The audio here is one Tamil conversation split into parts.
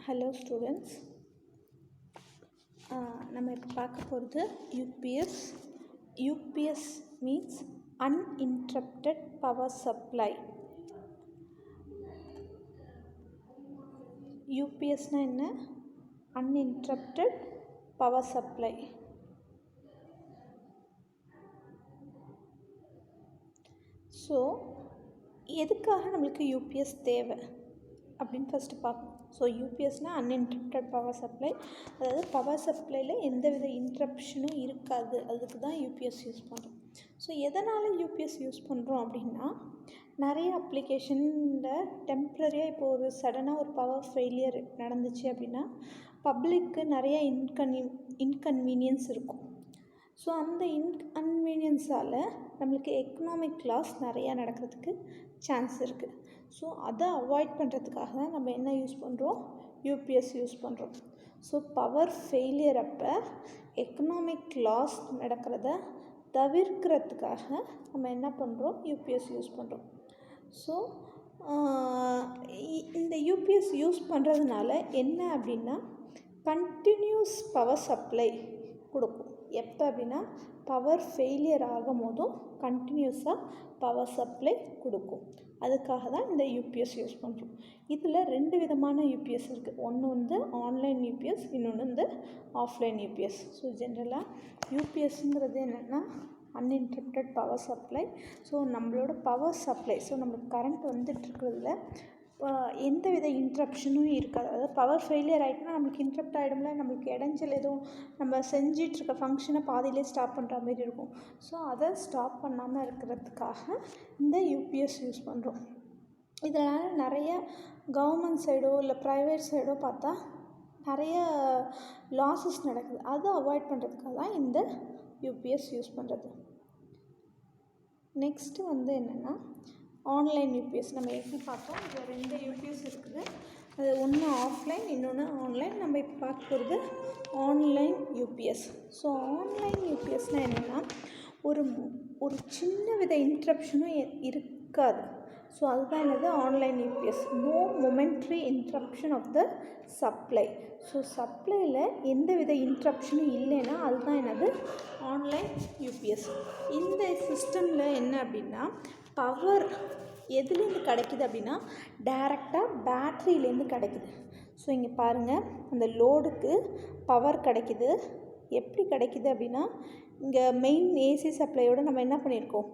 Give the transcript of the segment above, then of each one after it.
ஹலோ ஸ்டூடெண்ட்ஸ், நம்ம இப்போ பார்க்க போகிறது UPS. UPS means uninterrupted power supply. யூபிஎஸ்னால் என்ன? Uninterrupted power supply. ஸோ எதுக்காக நம்மளுக்கு யூபிஎஸ் தேவை அப்படின்னு ஃபஸ்ட்டு பார்க்கணும். ஸோ யூபிஎஸ்னால் அன்இன்டரப்டட் பவர் சப்ளை, அதாவது பவர் சப்ளையில் எந்தவித இன்ட்ரப்ஷனும் இருக்காது, அதுக்கு தான் யூபிஎஸ் யூஸ் பண்ணுறோம். ஸோ எதனால் யூபிஎஸ் யூஸ் பண்ணுறோம் அப்படின்னா, நிறைய அப்ளிகேஷனில் டெம்ப்ரரியாக இப்போ ஒரு சடனாக ஒரு பவர் ஃபெயிலியர் நடந்துச்சு அப்படின்னா பப்ளிக்கு நிறைய இன்கன்வீனியன்ஸ் இருக்கும். ஸோ அந்த இன்கன்வீனியன்ஸால் நம்மளுக்கு எக்கனாமிக் லாஸ் நிறையா நடக்கிறதுக்கு சான்ஸ் இருக்குது. ஸோ அதை அவாய்ட் பண்ணுறதுக்காக தான் நம்ம என்ன யூஸ் பண்ணுறோம்? யூபிஎஸ் யூஸ் பண்ணுறோம். ஸோ பவர் ஃபெயிலியர் அப்போ எக்கனாமிக் லாஸ் நடக்கிறத தவிர்க்கிறதுக்காக நம்ம என்ன பண்ணுறோம்? யூபிஎஸ் யூஸ் பண்ணுறோம். ஸோ இந்த யூபிஎஸ் யூஸ் பண்ணுறதுனால என்ன அப்படின்னா, கண்டினியூஸ் பவர் சப்ளை கொடுக்கும். எப்போ அப்படின்னா, பவர் ஃபெயிலியர் ஆகும் போதும் கண்டினியூஸாக பவர் சப்ளை கொடுக்கும். அதுக்காக தான் இந்த யூபிஎஸ் யூஸ் பண்ணுறோம். இதில் 2 விதமான யூபிஎஸ் இருக்குது. ஒன்று வந்து ஆன்லைன் யூபிஎஸ், இன்னொன்று வந்து ஆஃப்லைன் யூபிஎஸ். ஸோ ஜென்ரலாக யூபிஎஸ்ங்கிறது என்னென்னா அன்இன்டரப்டட் பவர் சப்ளை. ஸோ நம்மளோட பவர் சப்ளை, ஸோ நம்மளுக்கு கரண்ட் வந்துட்டுருக்கிறதுல எந்த வித இன்ட்ரப்ஷனும் இருக்காது. அதாவது பவர் ஃபெயிலியர் ஆகிட்டுனா நம்மளுக்கு இன்ட்ரப்ட் ஆகிடும்ல, நம்மளுக்கு இடைஞ்சல் எதுவும் நம்ம செஞ்சிட்ருக்க ஃபங்க்ஷனை பாதியிலே ஸ்டாப் பண்ணுற மாதிரி இருக்கும். ஸோ அதை ஸ்டாப் பண்ணாமல் இருக்கிறதுக்காக இந்த யூபிஎஸ் யூஸ் பண்ணுறோம். இதனால் நிறைய கவர்மெண்ட் சைடோ இல்லை ப்ரைவேட் சைடோ பார்த்தா நிறைய லாஸஸ் நடக்குது. அதை அவாய்ட் பண்ணுறதுக்காக தான் இந்த யூபிஎஸ் யூஸ் பண்ணுறது. நெக்ஸ்ட்டு வந்து என்னென்னா ஆன்லைன் யூபிஎஸ். நம்ம எப்படி பார்த்தோம்? இதில் 2 யூபிஎஸ் இருக்குது. அது ஒன்று ஆஃப்லைன், இன்னொன்று ஆன்லைன். நம்ம இப்போ பார்க்க போகிறது ஆன்லைன் யூபிஎஸ். ஸோ ஆன்லைன் யூபிஎஸ்னால் என்னென்னா, ஒரு சின்ன வித இன்ட்ரப்ஷனும் இருக்காது. ஸோ அதுதான் என்னது? Online UPS. No momentary interruption of the supply. So சப்ளையில் எந்த வித இன்ட்ரப்ஷனும் இல்லைன்னா அதுதான் என்னது? Online UPS. இந்த சிஸ்டமில் என்ன அப்படின்னா, பவர் எதுலேருந்து கிடைக்குது அப்படின்னா டைரெக்டாக பேட்ரியிலேருந்து கிடைக்குது. ஸோ இங்கே பாருங்கள், அந்த லோடுக்கு பவர் கிடைக்குது. எப்படி கிடைக்குது அப்படின்னா, இங்கே மெயின் ஏசி சப்ளையோடு நம்ம என்ன பண்ணியிருக்கோம்?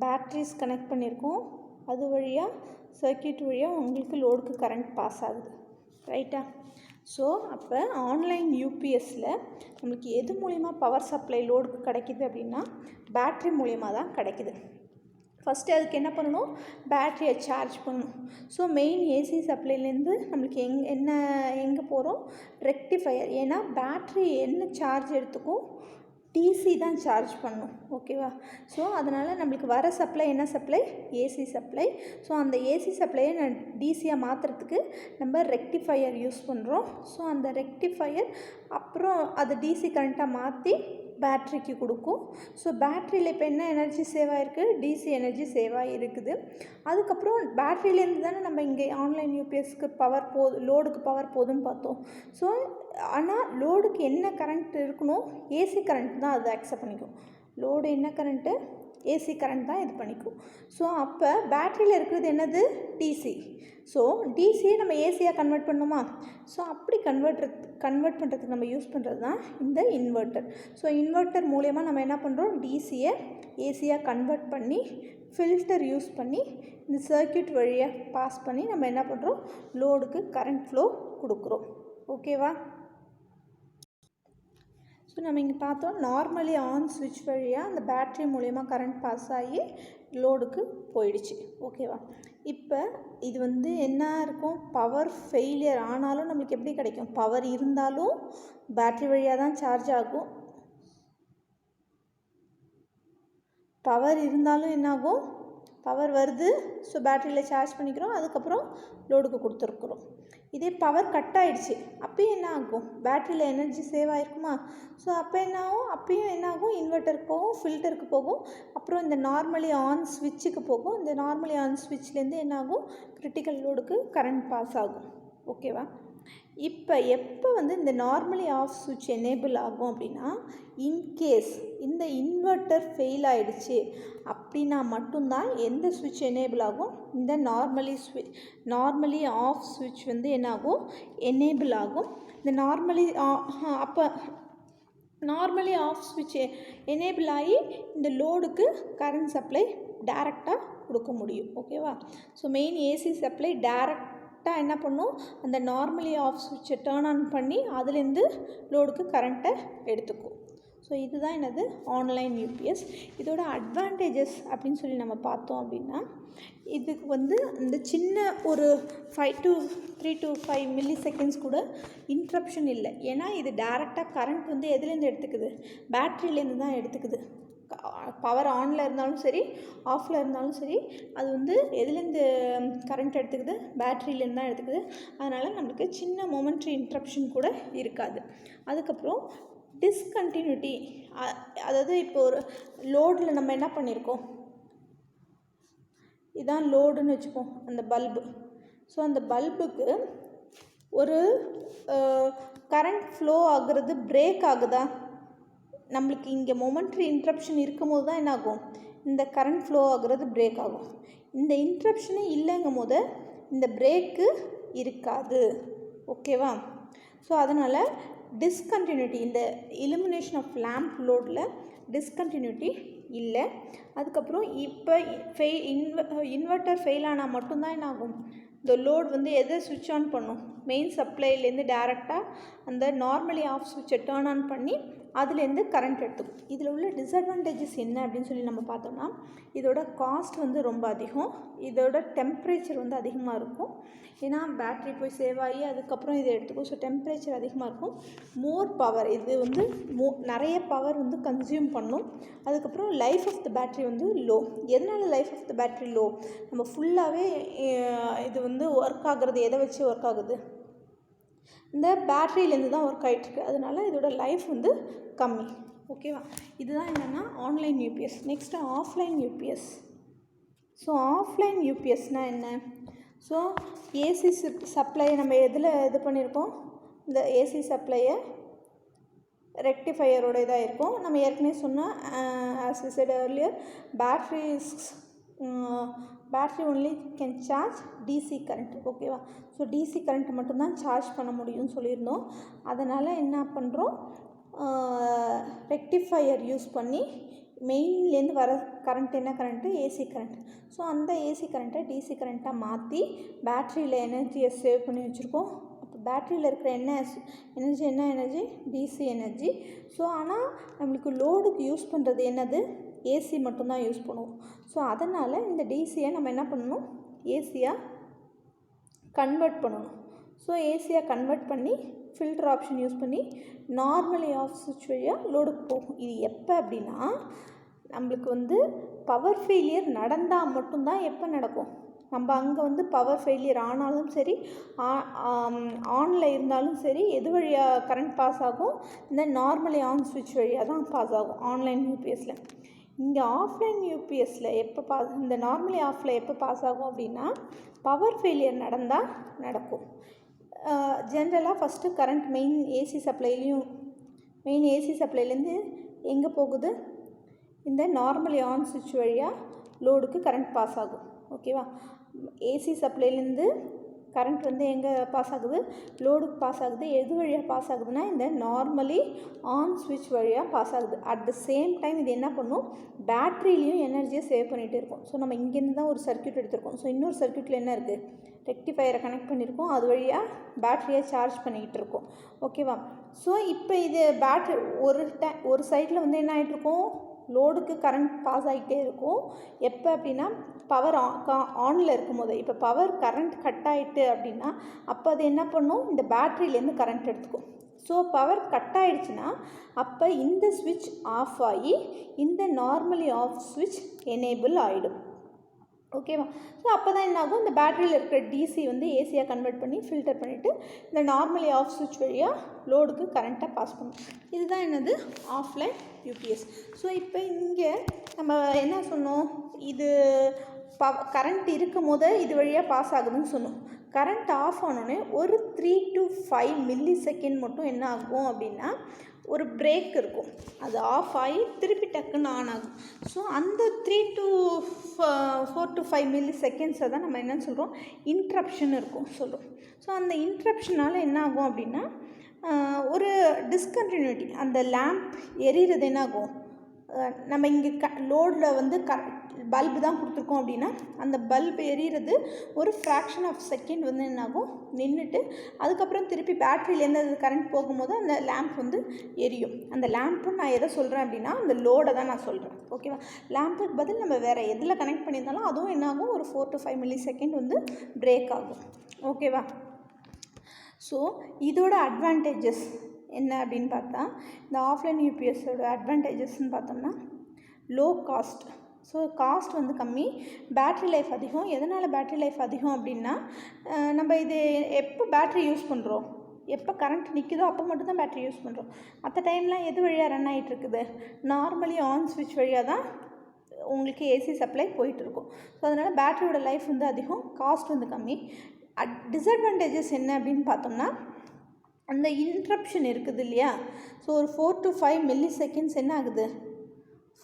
பேட்ரிஸ் கனெக்ட் பண்ணியிருக்கோம். அது வழியாக சர்க்யூட் வழியாக உங்களுக்கு லோடுக்கு கரண்ட் பாஸ் ஆகுது. ரைட்டா? ஸோ அப்போ ஆன்லைன் யூபிஎஸ்சில் நம்மளுக்கு எது மூலிமா பவர் சப்ளை லோடுக்கு கிடைக்கிது அப்படின்னா பேட்ரி மூலிமா தான் கிடைக்கிது. ஃபஸ்ட்டு அதுக்கு என்ன பண்ணணும்? பேட்ரியை சார்ஜ் பண்ணணும். ஸோ மெயின் ஏசி சப்ளைலேருந்து நம்மளுக்கு எங்கே போகிறோம்? ரெக்டிஃபையர். ஏன்னா பேட்ரி என்ன சார்ஜ் எடுத்துக்கும்? டிசி தான் சார்ஜ் பண்ணும். ஓகேவா? ஸோ அதனால் நம்மளுக்கு வர சப்ளை என்ன சப்ளை? AC supply. ஸோ அந்த ஏசி சப்ளையை நான் டிசியாக மாற்றுறதுக்கு நம்ம ரெக்டிஃபையர் யூஸ் பண்ணுறோம். ஸோ அந்த ரெக்டிஃபையர் அப்புறம் அதை டிசி கரண்ட்டாக மாற்றி பேட்ரிக்கு கொடுக்கும். ஸோ பேட்ரியில் இப்போ என்ன எனர்ஜி சேவ் ஆகிருக்கு? டிசி எனர்ஜி சேவ் ஆகிருக்குது. அதுக்கப்புறம் பேட்ரியிலேருந்து தானே நம்ம இங்கே ஆன்லைன் யூபிஎஸ்க்கு பவர் லோடுக்கு பவர் போதுன்னு பார்த்தோம். ஸோ ஆனால் லோடுக்கு என்ன கரண்ட் இருக்கணும்? ஏசி கரண்ட் தான் அதை அக்செப்ட் பண்ணிக்கும். லோடு என்ன கரண்ட்டு? ஏசி கரண்ட் தான் இது பண்ணிக்கும். ஸோ அப்போ பேட்ரியில் இருக்கிறது என்னது? டிசி. ஸோ டிசியை நம்ம ஏசியாக கன்வெர்ட் பண்ணணுமா? ஸோ அப்படி கன்வெர்ட் பண்ணுறதுக்கு நம்ம யூஸ் பண்ணுறது தான் இந்த இன்வெர்ட்டர். ஸோ இன்வெர்ட்டர் மூலயமா நம்ம என்ன பண்ணுறோம்? டிசியை ஏசியாக கன்வெர்ட் பண்ணி ஃபில்டர் யூஸ் பண்ணி இந்த சர்க்யூட் வழியாக பாஸ் பண்ணி நம்ம என்ன பண்ணுறோம்? லோடுக்கு கரண்ட் ஃப்ளோ கொடுக்குறோம். ஓகேவா? ஸோ நம்ம இங்கே பார்த்தோம், நார்மலி ஆன் ஸ்விட்ச் வழியாக அந்த பேட்ரி மூலயமா கரண்ட் பாஸ் ஆகி லோடுக்கு போயிடுச்சு. ஓகேவா? இப்போ இது வந்து என்ன இருக்கும்? பவர் ஃபெயிலியர் ஆனாலும் நம்மளுக்கு எப்படி கிடைக்கும்? பவர் இருந்தாலும் பேட்ரி வழியாக தான் சார்ஜ் ஆகும். பவர் இருந்தாலும் என்னாகும்? பவர் வருது. ஸோ பேட்டரியில் சார்ஜ் பண்ணிக்கிறோம். அதுக்கப்புறம் லோடுக்கு கொடுத்துருக்குறோம். இதே பவர் கட் ஆகிடுச்சு, அப்பயும் என்ன ஆகும்? பேட்டரியில் எனர்ஜி சேவ் ஆகிருக்குமா? ஸோ அப்போ என்ன ஆகும்? அப்பயும் என்ன ஆகும்? இன்வெர்ட்டருக்கு போகும், ஃபில்டருக்கு போகும், அப்புறம் இந்த நார்மலி ஆன் ஸ்விட்சுக்கு போகும். இந்த நார்மலி ஆன் ஸ்விட்ச்லேருந்து என்ன ஆகும்? கிரிட்டிக்கல் லோடுக்கு கரண்ட் பாஸ் ஆகும். ஓகேவா? இப்போ எப்போ வந்து இந்த நார்மலி ஆஃப் சுவிட்ச் எனேபிள் ஆகும் அப்படின்னா, இன்கேஸ் இந்த இன்வெர்ட்டர் ஃபெயில் ஆகிடுச்சு அப்படின்னா மட்டும்தான் எந்த சுவிட்ச் எனேபிள் ஆகும், இந்த நார்மலி ஆஃப் சுவிட்ச் வந்து என்னாகும், எனேபிள் ஆகும். இந்த நார்மலி ஆஃப் சுவிட்ச் எனேபிள் ஆகி இந்த லோடுக்கு கரண்ட் சப்ளை டைரெக்டாக கொடுக்க முடியும். ஓகேவா? ஸோ மெயின் ஏசி சப்ளை டைரெக்டாக என்ன பண்ணும், அந்த நார்மலி ஆஃப் சுவிட்சை டேர்ன் ஆன் பண்ணி அதுலேருந்து லோடுக்கு கரண்ட்டை எடுத்துக்கும். ஸோ இதுதான் என்னது ஆன்லைன் யூபிஎஸ். இதோட அட்வான்டேஜஸ் அப்படின்னு சொல்லி நம்ம பார்த்தோம் அப்படின்னா, இதுக்கு வந்து இந்த சின்ன ஒரு 3 to 5 மில்லி செகண்ட்ஸ் கூட இன்ட்ரப்ஷன் இல்லை. ஏன்னா இது டைரெக்டாக கரண்ட் வந்து எதுலேருந்து எடுத்துக்குது, பேட்ரியிலேருந்து தான் எடுத்துக்குது. பவர் ஆனில் இருந்தாலும் சரி ஆஃபில் இருந்தாலும் சரி அது வந்து எதுலேருந்து கரண்ட் எடுத்துக்குது, பேட்ரியிலேருந்து தான் எடுத்துக்குது. அதனால் நம்மளுக்கு சின்ன மொமெண்ட்ரி இன்ட்ரப்ஷன் கூட இருக்காது. அதுக்கப்புறம் டிஸ்கண்டினியூட்டி, அதாவது இப்போ ஒரு லோடில் நம்ம என்ன பண்ணியிருக்கோம், இதான் லோடுன்னு வச்சுப்போம், அந்த பல்பு. ஸோ அந்த பல்புக்கு ஒரு கரண்ட் ஃப்ளோ ஆகுறது பிரேக் ஆகுதா, நம்மளுக்கு இங்கே மொமெண்ட்ரி இன்ட்ரப்ஷன் இருக்கும் போது தான் என்னாகும், இந்த கரண்ட் ஃப்ளோ ஆகுறது பிரேக் ஆகும். இந்த இன்ட்ரப்ஷனே இல்லைங்கும் போது இந்த பிரேக்கு இருக்காது. ஓகேவா? ஸோ அதனால் டிஸ்கண்டினியூட்டி, இந்த இலுமினேஷன் ஆஃப் லேம்ப் லோடில் டிஸ்கண்டினியூட்டி இல்லை. அதுக்கப்புறம் இப்போ இன்வெர்ட்டர் ஃபெயில் ஆனால் மட்டும்தான் என்ன ஆகும், இந்த லோட் வந்து எதை சுவிட்ச் ஆன் பண்ணும், மெயின் சப்ளைலேருந்து டைரெக்டாக அந்த நார்மலி ஆஃப் சுவிட்சை டேர்ன் ஆன் பண்ணி அதுலேருந்து கரண்ட் எடுத்துக்கும். இதில் உள்ள டிஸ்அட்வான்டேஜஸ் என்ன அப்படின்னு சொல்லி நம்ம பார்த்தோம்னா, இதோட காஸ்ட் வந்து ரொம்ப அதிகம், இதோட டெம்பரேச்சர் வந்து அதிகமாக இருக்கும். ஏன்னா பேட்ரி போய் சேவ் ஆகி அதுக்கப்புறம் இதை எடுத்துக்கும். ஸோ டெம்பரேச்சர் அதிகமாக இருக்கும். மோர் பவர், இது வந்து நிறைய பவர் வந்து கன்சியூம் பண்ணும். அதுக்கப்புறம் லைஃப் ஆஃப் த பேட்ரி வந்து லோ. எதனால் life of the battery low, நம்ம ஃபுல்லாகவே இது வந்து ஒர்க் ஆகுறது எதை வச்சு ஒர்க் ஆகுது, இந்த பேட்ரியிலேருந்து தான் ஒர்க் ஆகிட்டுருக்கு. அதனால் இதோட லைஃப் வந்து கம்மி. ஓகேவா? இதுதான் என்னென்னா online UPS. Next offline UPS. So offline யூபிஎஸ்னால் என்ன, ஸோ ஏசி சப்ளையை நம்ம எதில் இது பண்ணியிருக்கோம், இந்த ஏசி சப்ளையை ரெக்டிஃபையரோட இதாக இருக்கும். நம்ம ஏற்கனவே சொன்னால் as we said earlier, battery only can charge DC current. ஓகேவா? ஸோ டிசி கரண்ட் மட்டும்தான் சார்ஜ் பண்ண முடியும்னு சொல்லியிருந்தோம். அதனால் என்ன பண்ணுறோம், ரெக்டிஃபையர் யூஸ் பண்ணி மெயின்லேருந்து வர கரண்ட் என்ன கரண்ட்டு, ஏசி கரண்ட். ஸோ அந்த ஏசி கரண்ட்டை டிசி கரண்ட்டாக மாற்றி பேட்ரியில் எனர்ஜியை சேவ் பண்ணி வச்சுருக்கோம். அப்போ பேட்ரியில் இருக்கிற என்ன எனர்ஜி, டிசி எனர்ஜி. ஸோ ஆனால் நம்மளுக்கு லோடுக்கு யூஸ் பண்ணுறது என்னது, ஏசி மட்டும்தான் யூஸ் பண்ணுவோம். ஸோ அதனால் இந்த டிசியை நம்ம என்ன பண்ணணும், ஏசியாக கன்வெர்ட் பண்ணணும். ஸோ ஏசியாக கன்வெர்ட் பண்ணி ஃபில்டர் ஆப்ஷன் யூஸ் பண்ணி நார்மலி ஆஃப் சுவிட்ச் வழியாக லோடுக்கு போகும். இது எப்போ அப்படின்னா, நம்மளுக்கு வந்து பவர் ஃபெயிலியர் நடந்தால் மட்டும்தான் எப்போ நடக்கும், நம்ம அங்கே வந்து பவர் ஃபெயிலியர் ஆனாலும் சரி ஆனில் இருந்தாலும் சரி எது வழியாக கரண்ட் பாஸ் ஆகும், இந்த நார்மலி ஆன் சுவிட்ச் வழியாக தான் பாஸ் ஆகும் ஆன்லைன் யூபிஎஸில். இங்கே ஆஃப்லைன் யூபிஎஸில் எப்போ இந்த நார்மலி ஆஃபில் எப்போ பாஸ் ஆகும் அப்படின்னா, பவர் ஃபெயிலியர் நடந்தால் நடக்கும். ஜென்ரலாக ஃபஸ்ட்டு கரண்ட் மெயின் ஏசி சப்ளைலேருந்து எங்கே போகுது, இந்த நார்மலி ஆன் சுவிட்ச் வழியாக லோடுக்கு கரண்ட் பாஸ் ஆகும். ஓகேவா? ஏசி சப்ளைலேருந்து கரண்ட் வந்து எங்கே பாஸ் ஆகுது, லோடுக்கு பாஸ் ஆகுது. எது வழியாக பாஸ் ஆகுதுன்னா, இந்த நார்மலி ஆன் சுவிட்ச் வழியாக பாஸ் ஆகுது. அட் த சேம் டைம் இது என்ன பண்ணும், பேட்ரிலையும் எனர்ஜியை சேவ் பண்ணிகிட்டே இருக்கும். ஸோ நம்ம இங்கேருந்து தான் ஒரு சர்க்யூட் எடுத்திருக்கோம். ஸோ இன்னொரு சர்க்யூட்டில் என்ன இருக்குது, ரெக்டிஃபையரை கனெக்ட் பண்ணியிருக்கோம், அது வழியாக பேட்ரியை சார்ஜ் பண்ணிக்கிட்டு இருக்கோம். ஓகேவா? ஸோ இப்போ இது பேட்ரி ஒரு சைடில் வந்து என்ன ஆகிட்ருக்கோம், லோடுக்கு கரண்ட் பாஸ் ஆகிட்டே இருக்கும். எப்போ அப்படின்னா, பவர் ஆனில் இருக்கும் போது. இப்போ பவர் கரண்ட் கட் ஆகிட்டு அப்படின்னா அப்போ அது என்ன பண்ணும், இந்த பேட்ரியிலேருந்து கரண்ட் எடுத்துக்கும். ஸோ பவர் கட் ஆகிடுச்சுன்னா அப்போ இந்த ஸ்விட்ச் ஆஃப் ஆகி இந்த நார்மலி ஆஃப் ஸ்விட்ச் எனேபிள் ஆகிடும். ஓகேவா? ஸோ அப்போ தான் என்ன ஆகும், இந்த பேட்டரியில் இருக்கிற டிசி வந்து ஏசியாக கன்வெர்ட் பண்ணி ஃபில்டர் பண்ணிவிட்டு இந்த நார்மலி ஆஃப் சுவிட்ச் வழியாக லோடுக்கு கரண்ட்டை பாஸ் பண்ணும். இதுதான் என்னது ஆஃப்லைன் யூபிஎஸ். ஸோ இப்போ இங்கே நம்ம என்ன சொன்னோம், இது கரண்ட் இருக்கும் போது இது வழியாக பாஸ் ஆகுதுன்னு சொன்னோம். கரண்ட் ஆஃப் ஆனோடனே ஒரு 3 to 5 மில்லி செகண்ட் மட்டும் என்ன ஆகும் அப்படின்னா ஒரு பிரேக் இருக்கும். அது ஆஃப் ஆகி திருப்பி டக்குன்னு ஆன் ஆகும். ஸோ அந்த 3 to 4 to 5 மில்லி செகண்ட்ஸை தான் நம்ம என்னன்னு சொல்கிறோம், இன்ட்ரப்ஷன் இருக்கும் சொல்கிறோம். ஸோ அந்த இன்ட்ரப்ஷனால் என்ன ஆகும் அப்படின்னா ஒரு டிஸ்கண்டினியூட்டி, அந்த லேம்ப் எரிகிறது என்ன ஆகும், நம்ம இங்கே லோடில் வந்து பல்பு தான் கொடுத்துருக்கோம் அப்படின்னா அந்த பல்ப் எரிகிறது ஒரு ஃப்ராக்ஷன் ஆஃப் செகண்ட் வந்து என்னாகும், நின்றுட்டு அதுக்கப்புறம் திருப்பி பேட்டரியிலேருந்து அது கரண்ட் போகும்போது அந்த லேம்ப் வந்து எரியும். அந்த லேம்ப்புன்னு நான் எதை சொல்கிறேன் அப்படின்னா அந்த லோடை தான் நான் சொல்கிறேன். ஓகேவா? லேம்புக்கு பதில் நம்ம வேறு எதில் கனெக்ட் பண்ணியிருந்தாலும் அதுவும் என்னாகும், ஒரு 4 to 5 மில்லி செகண்ட் வந்து பிரேக் ஆகும். ஓகேவா? ஸோ இதோட அட்வான்டேஜஸ் என்ன அப்படின்னு பார்த்தா, இந்த ஆஃப்லைன் யூபிஎஸோட அட்வான்டேஜஸ்ன்னு பார்த்தோம்னா லோ காஸ்ட். ஸோ காஸ்ட் வந்து கம்மி, பேட்ரி லைஃப் அதிகம். எதனால் பேட்ரி லைஃப் அதிகம் அப்படின்னா, நம்ம இது எப்போ பேட்ரி யூஸ் பண்ணுறோம், எப்போ கரண்ட் நிற்குதோ அப்போ மட்டும்தான் பேட்ரி யூஸ் பண்ணுறோம். மற்ற டைம்லாம் எது வழியாக ரன் ஆகிட்டு இருக்குது, நார்மலி ஆன் ஸ்விட்ச் வழியாக தான் உங்களுக்கு ஏசி சப்ளை போயிட்டுருக்கும். ஸோ அதனால் பேட்டரியோட லைஃப் வந்து அதிகம், காஸ்ட் வந்து கம்மி. டிஸ்அட்வான்டேஜஸ் என்ன அப்படின்னு பார்த்தோம்னா, அந்த இன்ட்ரப்ஷன் இருக்குது இல்லையா, ஸோ ஒரு 4 to 5 மில்லி செகண்ட்ஸ் என்ன ஆகுது,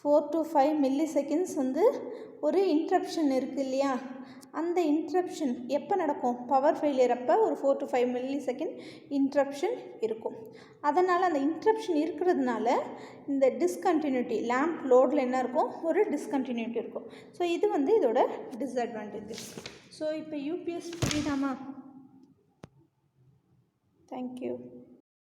4 to 5 மில்லி செகண்ட்ஸ் வந்து ஒரு இன்ட்ரப்ஷன் இருக்குது இல்லையா, அந்த இன்ட்ரப்ஷன் எப்போ நடக்கும், பவர் ஃபெயிலியர் அப்போ ஒரு 4 to 5 மில்லி செகண்ட் இன்ட்ரப்ஷன் இருக்கும். அதனால் அந்த இன்ட்ரப்ஷன் இருக்கிறதுனால இந்த டிஸ்கண்டினியூட்டி, லேம்ப் லோடில் என்ன இருக்கும், ஒரு டிஸ்கண்டினியூட்டி இருக்கும். ஸோ இது வந்து இதோட டிஸ்அட்வான்டேஜஸ். ஸோ இப்போ யூபிஎஸ் புரியுதாமா? Thank you.